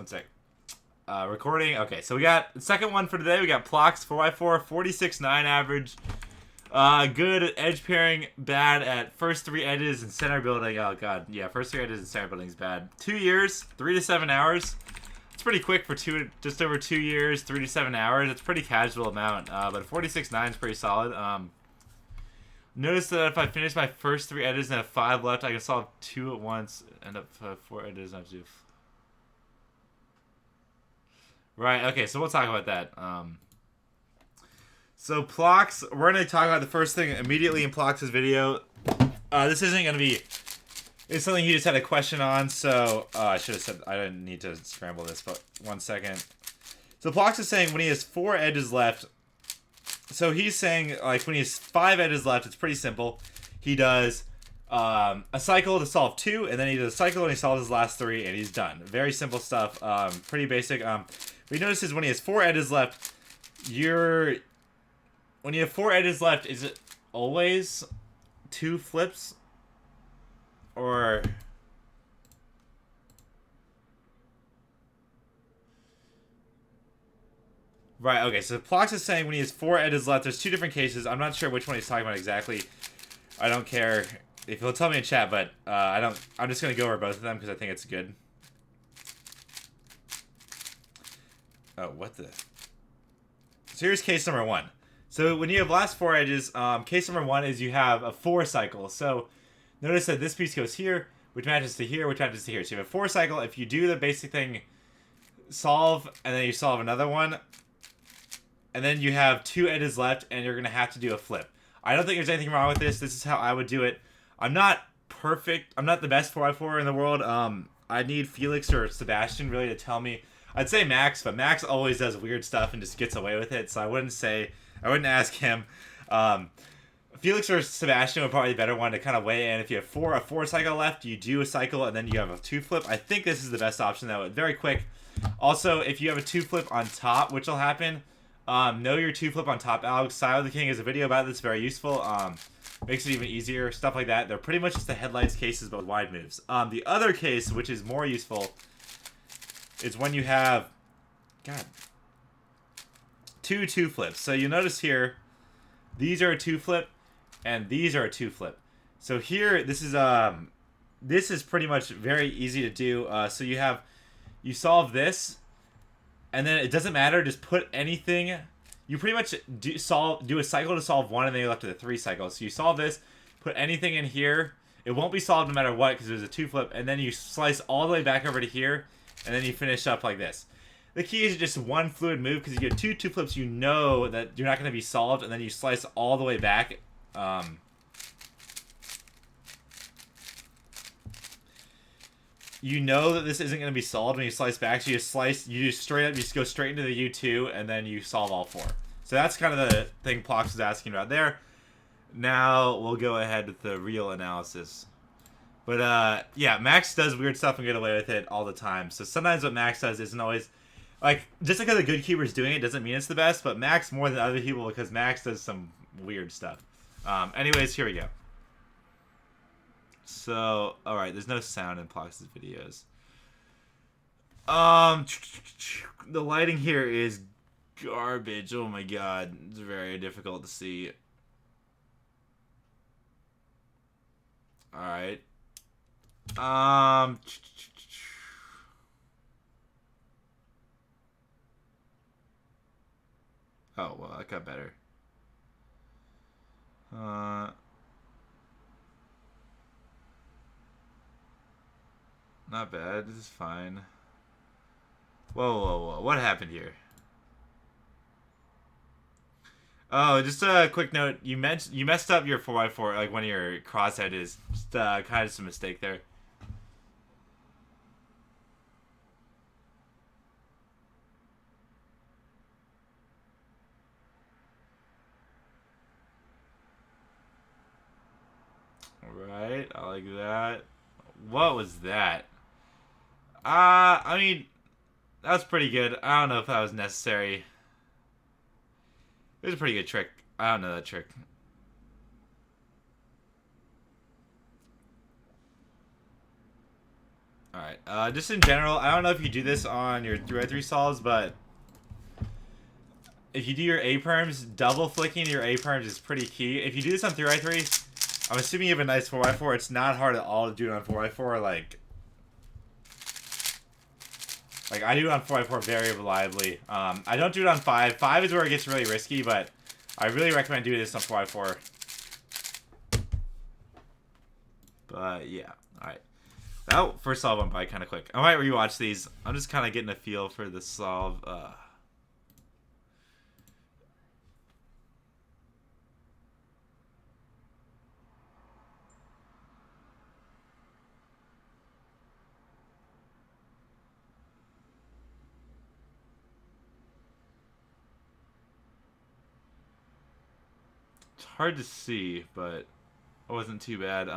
sec. Recording. Okay, so we got the second one for today. We got Plox 4x4, 46.9 average. Good at edge pairing, bad at first 3 edges and center building. Oh god, yeah, first 3 edges and center building is bad. 2 years, 3 to 7 hours. It's pretty quick for just over 2 years, 3 to 7 hours. It's a pretty casual amount, but 46.9 is pretty solid. Notice that if I finish my first 3 edges and have 5 left, I can solve 2 at once. End up 4 edges, not 2. Right, okay, so we'll talk about that. So Plox, we're going to talk about the first thing immediately in Plox's video. This isn't going to be... It's something he just had a question on, so... I should have said... I didn't need to scramble this, but 1 second. So Plox is saying when he has 4 edges left... So he's saying, like, when he has 5 edges left, it's pretty simple. He does a cycle to solve 2, and then he does a cycle and he solves his last 3, and he's done. Very simple stuff. Pretty basic. What he notices when he has 4 edges left, when you have 4 edges left, is it always 2 flips? Or... Right, okay, so Plox is saying when he has 4 edges left, there's 2 different cases. I'm not sure which one he's talking about exactly. I don't care if he'll tell me in chat, but I'm just going to go over both of them because I think it's good. Oh, what the... So here's case number 1. So when you have last 4 edges, case number 1 is you have a 4 cycle. So notice that this piece goes here, which matches to here, which matches to here. So you have a 4 cycle. If you do the basic thing, solve, and then you solve another one, and then you have 2 edges left, and you're going to have to do a flip. I don't think there's anything wrong with this. This is how I would do it. I'm not perfect. I'm not the best 4x4 in the world. I need Felix or Sebastian really to tell me. I'd say Max, but Max always does weird stuff and just gets away with it, so I wouldn't ask him. Felix or Sebastian would probably be the better one to kind of weigh in. If you have a 4 cycle left, you do a cycle, and then you have a 2 flip. I think this is the best option, though. Very quick. Also, if you have a 2 flip on top, which will happen... know your 2 flip on top, Alex. Sile the King has a video about this, very useful. Makes it even easier, stuff like that. They're pretty much just the headlights cases, but with wide moves. The other case, which is more useful, is when you have, God, 2 flips. So you notice here, these are a 2 flip, and these are a 2 flip. So here, this is pretty much very easy to do. So you solve this. And then it doesn't matter, just put anything. You pretty much do a cycle to solve 1, and then you're left with a 3 cycle. So you solve this, put anything in here. It won't be solved no matter what because there's a 2 flip. And then you slice all the way back over to here, and then you finish up like this. The key is just 1 fluid move because you get 2 flips, you know that you're not going to be solved, and then you slice all the way back. You know that this isn't going to be solved when you slice back, so you just go straight into the U2, and then you solve all 4. So that's kind of the thing Plox was asking about there. Now we'll go ahead with the real analysis. But yeah, Max does weird stuff and get away with it all the time. So sometimes what Max does isn't always... Like, just because a good keeper's doing it doesn't mean it's the best, but Max more than other people because Max does some weird stuff. Anyways, here we go. So, alright, there's no sound in Plox's videos. The lighting here is garbage. Oh my god. It's very difficult to see. Alright. Oh, well, that got better. Not bad. This is fine. Whoa. What happened here? Oh, just a quick note. You messed up your 4x4, like one of your cross edges. Just kind of just a mistake there. Alright, I like that. What was that? I mean, that was pretty good. I don't know if that was necessary. It was a pretty good trick. I don't know that trick. Alright, just in general, I don't know if you do this on your 3x3 solves, but if you do your A-perms, double flicking your A-perms is pretty key. If you do this on 3x3, I'm assuming you have a nice 4x4. It's not hard at all to do it on 4x4. Like I do it on 4x4 very reliably. I don't do it on 5. 5 is where it gets really risky, but I really recommend doing this on 4x4. But yeah, alright. That first solve went by kind of quick. I might rewatch these. I'm just kind of getting a feel for the solve. It's hard to see, but it wasn't too bad.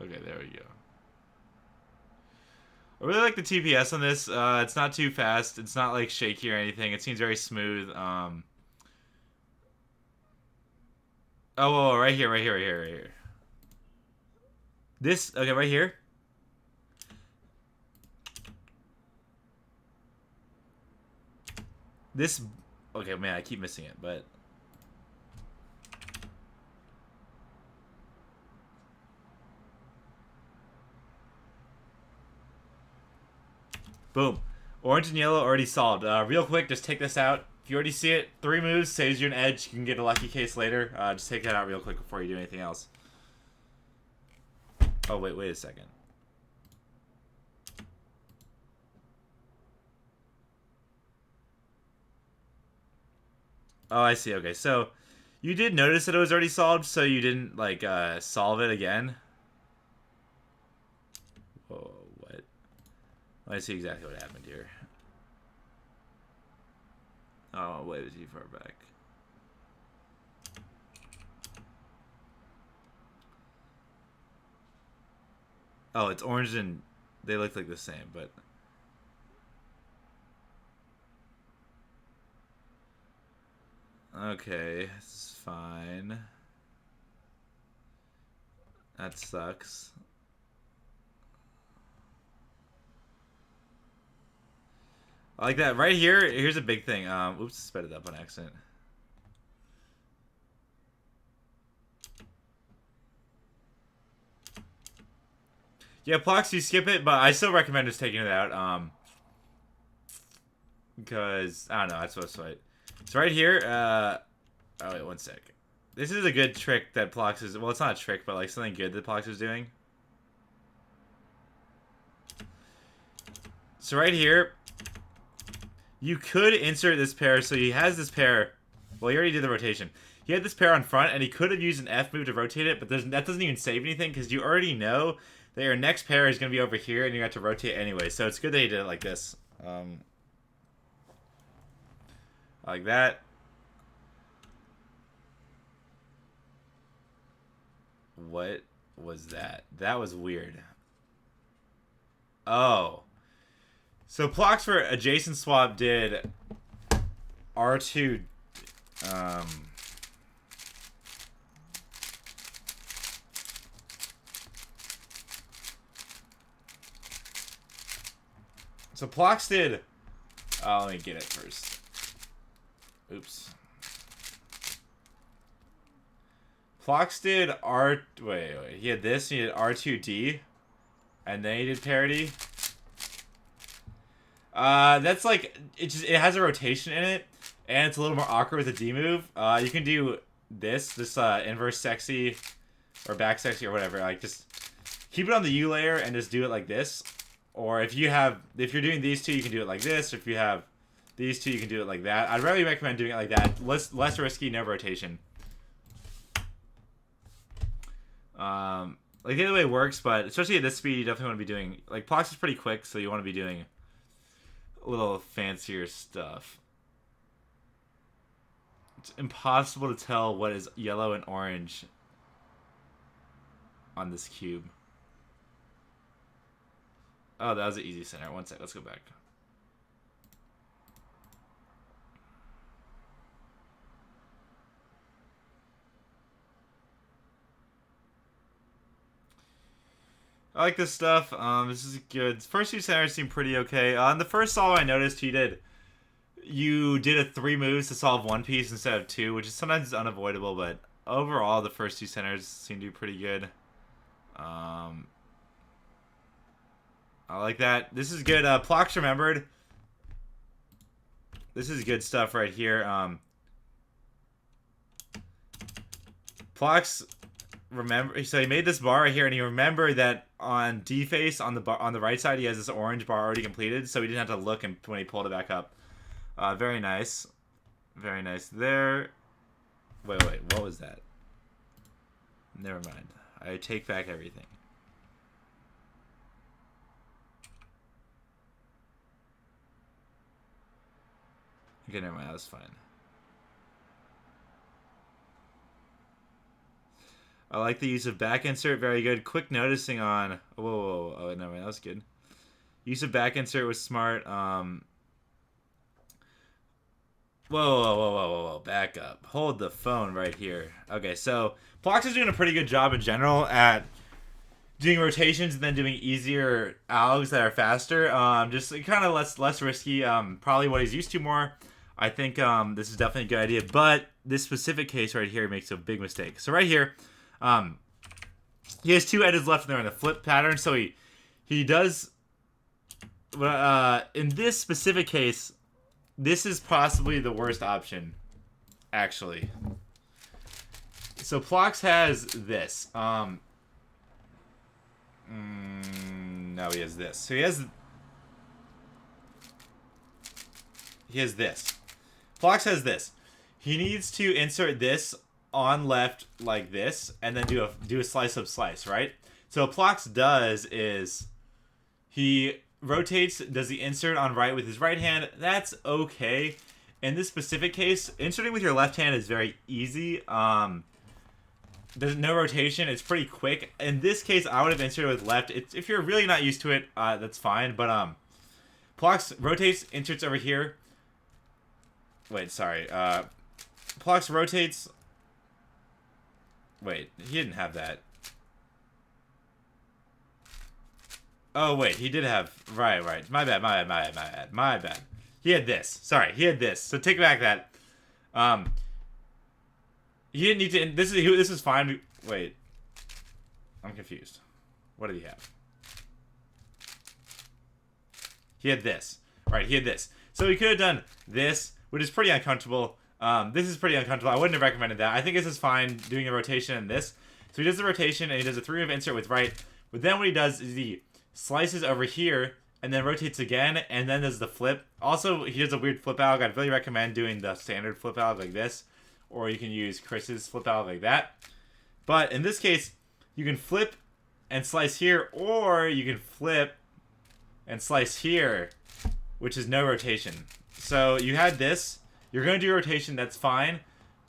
Okay, there we go. I really like the TPS on this. It's not too fast. It's not like shaky or anything. It seems very smooth. Oh, right here, right here, right here, right here. This, okay, right here. This, okay, man, I keep missing it, but. Boom. Orange and yellow already solved. Real quick, just take this out. If you already see it, 3 moves, saves you an edge. You can get a lucky case later. Just take that out real quick before you do anything else. Oh, wait a second. Oh, I see. Okay, so you did notice that it was already solved, so you didn't, like, solve it again? Whoa, what? Let me see exactly what happened here. Oh, way too far back. Oh, it's orange and they look like the same, but... Okay, it's fine. That sucks. I like that. Right here, here's a big thing. Oops, sped it up on accident. Yeah, Plox, you skip it, but I still recommend just taking it out. Because, I don't know, that's what's right. So right here, oh wait, one sec. This is a good trick that Plox is, well, it's not a trick, but like something good that Plox is doing. So right here, you could insert this pair, so he has this pair. Well, he already did the rotation. He had this pair on front, and he could have used an F move to rotate it, but that doesn't even save anything, because you already know that your next pair is going to be over here, and you have to rotate anyway. So it's good that he did it like this. Like that. What was that? That was weird. Oh. So Plox for adjacent swap did R2. So Plox did. Oh, let me get it first. Oops. Plox did R. Wait. He had this. He did R2D, and then he did parity. That's like it has a rotation in it, and it's a little more awkward with a D move. You can do this inverse sexy, or back sexy or whatever. Like just keep it on the U layer and just do it like this. Or if you're doing these two, you can do it like this. Or if you have these two, you can do it like that. I'd really recommend doing it like that. Less risky, no rotation. Like the other way works, but especially at this speed, you definitely want to be doing like Plox is pretty quick, so you want to be doing a little fancier stuff. It's impossible to tell what is yellow and orange on this cube. Oh, that was an easy center. One sec, let's go back. I like this stuff. This is good. First two centers seem pretty okay. On the first solve, I noticed you did a 3 moves to solve one piece instead of 2, which is sometimes unavoidable, but overall, the first two centers seem to be pretty good. I like that. This is good. Plox remembered. This is good stuff right here. Plox remember, so he made this bar right here, and he remembered that on D face on the right side he has this orange bar already completed, so he didn't have to look when he pulled it back up. Very nice, very nice there. Wait, what was that? Never mind. I take back everything. Okay, never mind. That was fine. I like the use of back insert. Very good. Quick noticing on... Whoa. Oh, never mind. That was good. Use of back insert was smart. Whoa. Back up. Hold the phone right here. Okay, so Plox is doing a pretty good job in general at doing rotations and then doing easier algs that are faster. Just kind of less risky. Probably what he's used to more. I think this is definitely a good idea. But this specific case right here makes a big mistake. So right here... he has 2 edges left there in the flip pattern, so he does. In this specific case, this is possibly the worst option, actually. So Plox has this. No, he has this. So he has this. Plox has this. He needs to insert this on left like this, and then do a slice of slice, right? So what Plox does is he rotates, does the insert on right with his right hand. That's okay. In this specific case, inserting with your left hand is very easy. There's no rotation. It's pretty quick. In this case, I would have inserted with left. If you're really not used to it, that's fine. But Plox rotates, inserts over here. Wait, sorry. Plox rotates. Wait, he didn't have that. Oh, wait, he did have... Right. My bad. He had this. Sorry, he had this. So take back that. He didn't need to... This is fine. Wait. I'm confused. What did he have? He had this. Right, he had this. So he could have done this, which is pretty uncomfortable. This is pretty uncomfortable. I wouldn't have recommended that. I think this is fine doing a rotation in this. So he does the rotation and he does a 3-move insert with right. But then what he does is he slices over here and then rotates again and then does the flip. Also, he does a weird flip alg. I'd really recommend doing the standard flip alg like this. Or you can use Chris's flip alg like that. But in this case, you can flip and slice here, or you can flip and slice here, which is no rotation. So you had this. You're going to do rotation, that's fine.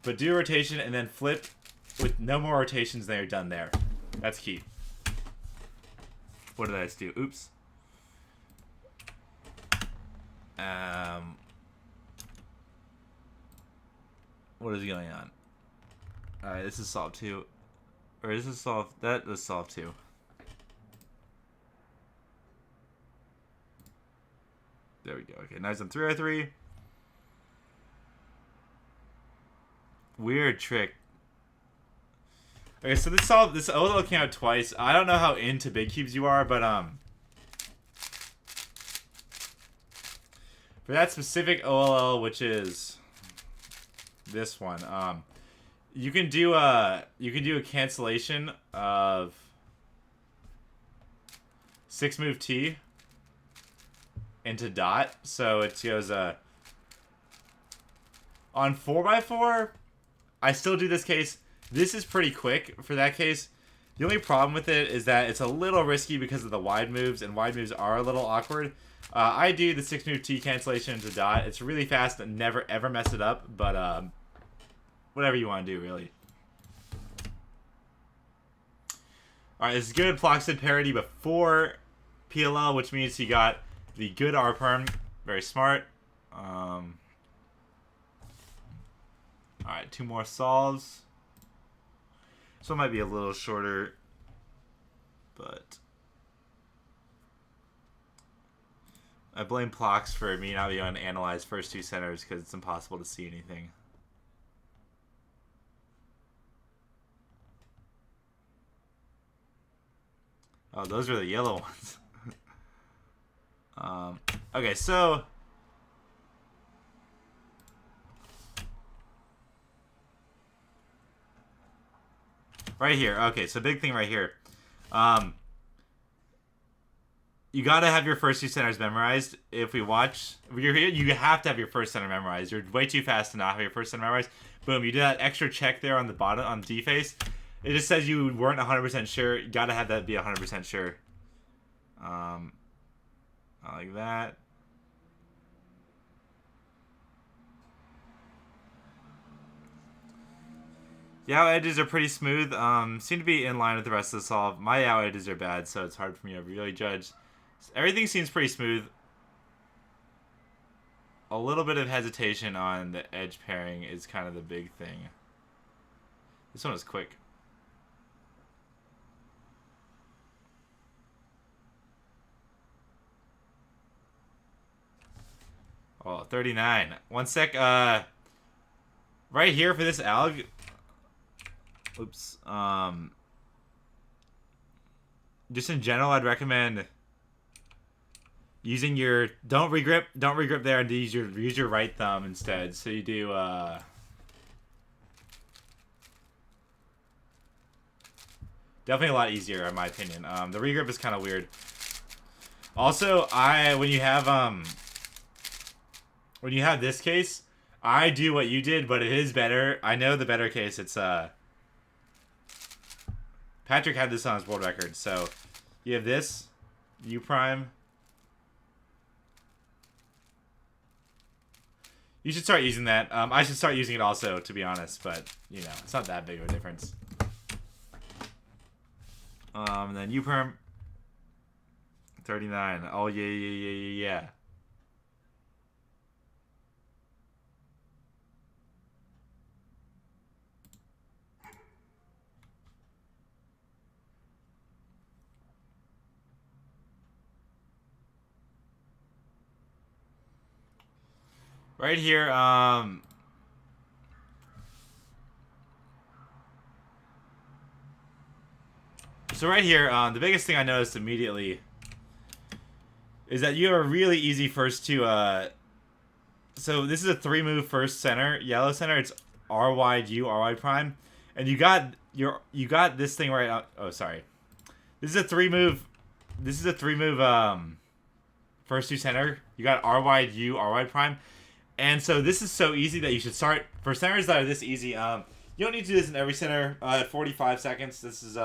But do rotation and then flip with no more rotations than you're done there. That's key. What did I just do? Oops. What is going on? Alright, this is solve 2. Or is this solve... That is solve 2. There we go. Okay, nice on 303. Weird trick. Okay, so this OLL came out twice. I don't know how into big cubes you are, but for that specific OLL, which is this one, you can do a cancellation of 6-move T into dot. So it goes on 4x4. I still do this case. This is pretty quick for that case. The only problem with it is that it's a little risky because of the wide moves, and wide moves are a little awkward. I do the 6-move T cancellation into dot. It's really fast and never ever mess it up, but whatever you want to do, really. Alright, this is good. Plox did parity before PLL, which means he got the good R-perm. Very smart. Alright, 2 more solves. So it might be a little shorter, but I blame Plox for me not being able to analyze first two centers because it's impossible to see anything. Oh, those are the yellow ones. Okay, so right here. Okay, so big thing right here. You gotta have your first two centers memorized. If we watch, if you're here, you have to have your first center memorized. You're way too fast to not have your first center memorized. Boom, you did that extra check there on the bottom, on D face. It just says you weren't 100% sure. You gotta have that be 100% sure. Like that. Yaw edges are pretty smooth. Seem to be in line with the rest of the solve. My yaw edges are bad, so it's hard for me to really judge. Everything seems pretty smooth. A little bit of hesitation on the edge pairing is kind of the big thing. This one is quick. Oh, 39. One sec. Right here for this alg. Oops. Just in general, I'd recommend using your don't regrip there, and use your right thumb instead. So you do definitely a lot easier in my opinion. The regrip is kind of weird. Also, when you have this case, I do what you did, but it is better. I know the better case. It's Patrick had this on his world record. So you have this U prime. You should start using that. I should start using it also, to be honest, but you know, it's not that big of a difference. And then U perm 39. Oh yeah. Right here, so right here, the biggest thing I noticed immediately is that you have a really easy first two, so this is a 3-move first center, yellow center. It's R wide U, R wide prime, and you got this thing right out. Oh, sorry. This is a 3-move. First two center. You got R wide U, R wide prime. And so this is so easy that you should start, for centers that are this easy, you don't need to do this in every center at 45 seconds. This is,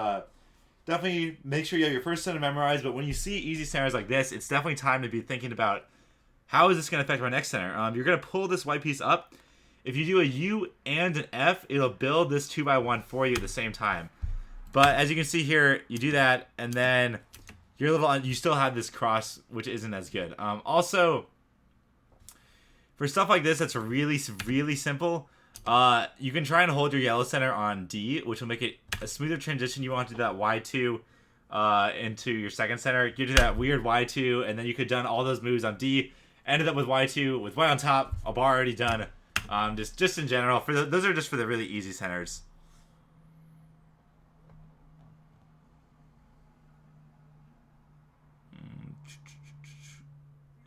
definitely make sure you have your first center memorized, but when you see easy centers like this, it's definitely time to be thinking about how is this going to affect my next center. You're going to pull this white piece up. If you do a U and an F, it'll build this 2x1 for you at the same time. But as you can see here, you do that, and then you still have this cross, which isn't as good. Also, for stuff like this that's really, really simple, you can try and hold your yellow center on D, which will make it a smoother transition. You want to do that Y2 into your second center. You do that weird Y2, and then you could have done all those moves on D, ended up with Y2, with Y on top, a bar already done. Just in general, those are just for the really easy centers.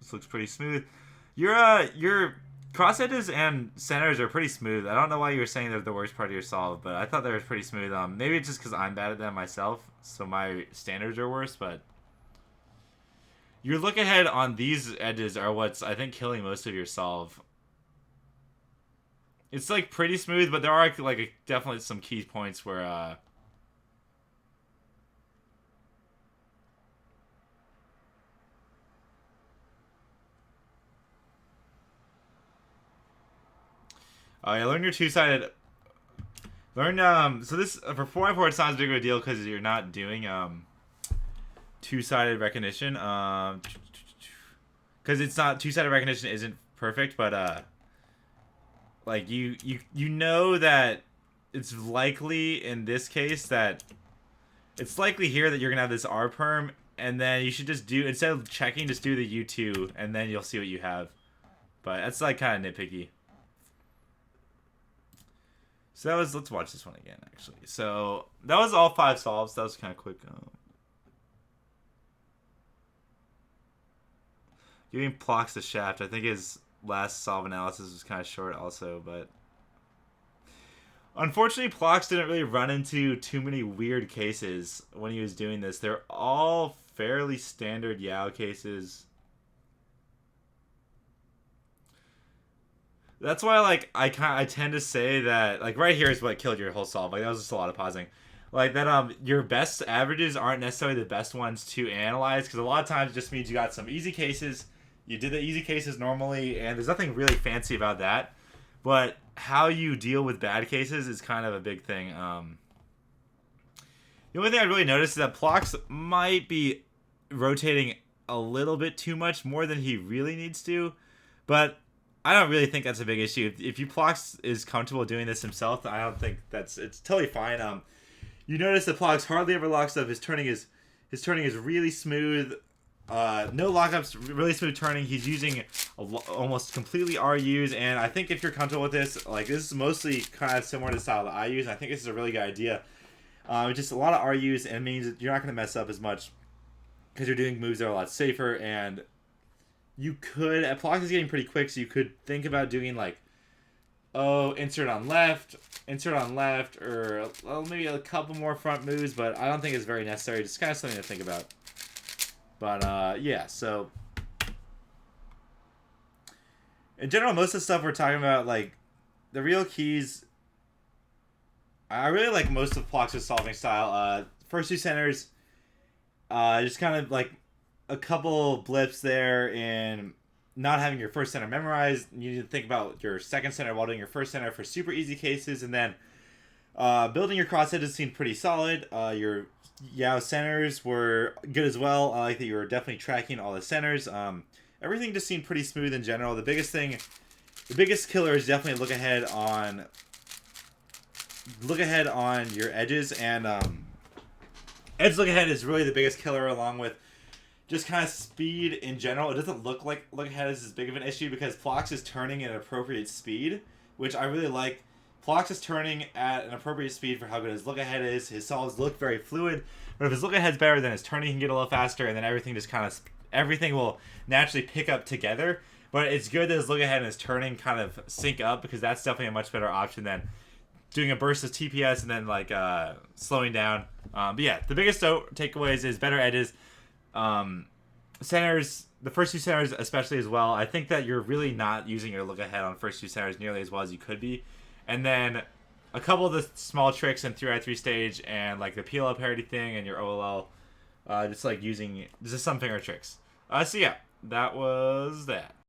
This looks pretty smooth. Your cross edges and centers are pretty smooth. I don't know why you were saying they're the worst part of your solve, but I thought they were pretty smooth. Maybe it's just because I'm bad at them myself, so my standards are worse, but your look ahead on these edges are what's, I think, killing most of your solve. It's like pretty smooth, but there are like definitely some key points where yeah, learn your two-sided. So this for 4x4 it sounds big of a deal because you're not doing two-sided recognition. Because it's not two-sided recognition isn't perfect, but like you know that it's likely in this case that it's likely here that you're gonna have this R perm And then you should just do, instead of checking, just do the U2, and then you'll see what you have. But that's like kind of nitpicky. So that was, let's watch this one again, actually. So that was all 5 solves. That was kind of quick. Giving Plox the shaft. I think his last solve analysis was kind of short also, but unfortunately, Plox didn't really run into too many weird cases when he was doing this. They're all fairly standard Yao cases. That's why, like, I tend to say that, like, right here is what killed your whole solve. Like, that was just a lot of pausing. Like, that, your best averages aren't necessarily the best ones to analyze, because a lot of times it just means you got some easy cases. You did the easy cases normally, and there's nothing really fancy about that. But how you deal with bad cases is kind of a big thing. The only thing I really noticed is that Plox might be rotating a little bit too much, more than he really needs to. But I don't really think that's a big issue. If you Plox is comfortable doing this himself, I don't think it's totally fine. You notice that Plox hardly ever locks up. His turning is really smooth. No lockups, really smooth turning. He's using almost completely RUs, and I think if you're comfortable with this, like, this is mostly kind of similar to the style that I use. I think this is a really good idea. Just a lot of RUs, and it means that you're not going to mess up as much because you're doing moves that are a lot safer. And you could, Plox is getting pretty quick, so you could think about doing like, insert on left, or maybe a couple more front moves, but I don't think it's very necessary. Just kind of something to think about. But, yeah, so in general, most of the stuff we're talking about, like, the real keys, I really like most of Plox's solving style. First 2 centers, just kind of, like, a couple blips there in not having your first center memorized. You need to think about your second center while doing your first center for super easy cases, and then building your cross edges seemed pretty solid. Your Yao centers were good as well. I like that you were definitely tracking all the centers. Everything just seemed pretty smooth in general. The biggest killer is definitely look ahead on your edges, and edge look ahead is really the biggest killer, along with just kind of speed in general. It doesn't look like look ahead is as big of an issue because Plox is turning at an appropriate speed, which I really like. Plox is turning at an appropriate speed for how good his look ahead is. His solves look very fluid, but if his look ahead's better, then his turning can get a little faster, and then everything will naturally pick up together. But it's good that his look ahead and his turning kind of sync up, because that's definitely a much better option than doing a burst of TPS and then like slowing down. But yeah, the biggest takeaways is better edges, centers. The first 2 centers especially as well. I think that you're really not using your look ahead on first 2 centers nearly as well as you could be. And then a couple of the small tricks in 3x3 stage and like the PLL parity thing and your OLL, just like using just some finger tricks. So yeah, that was that.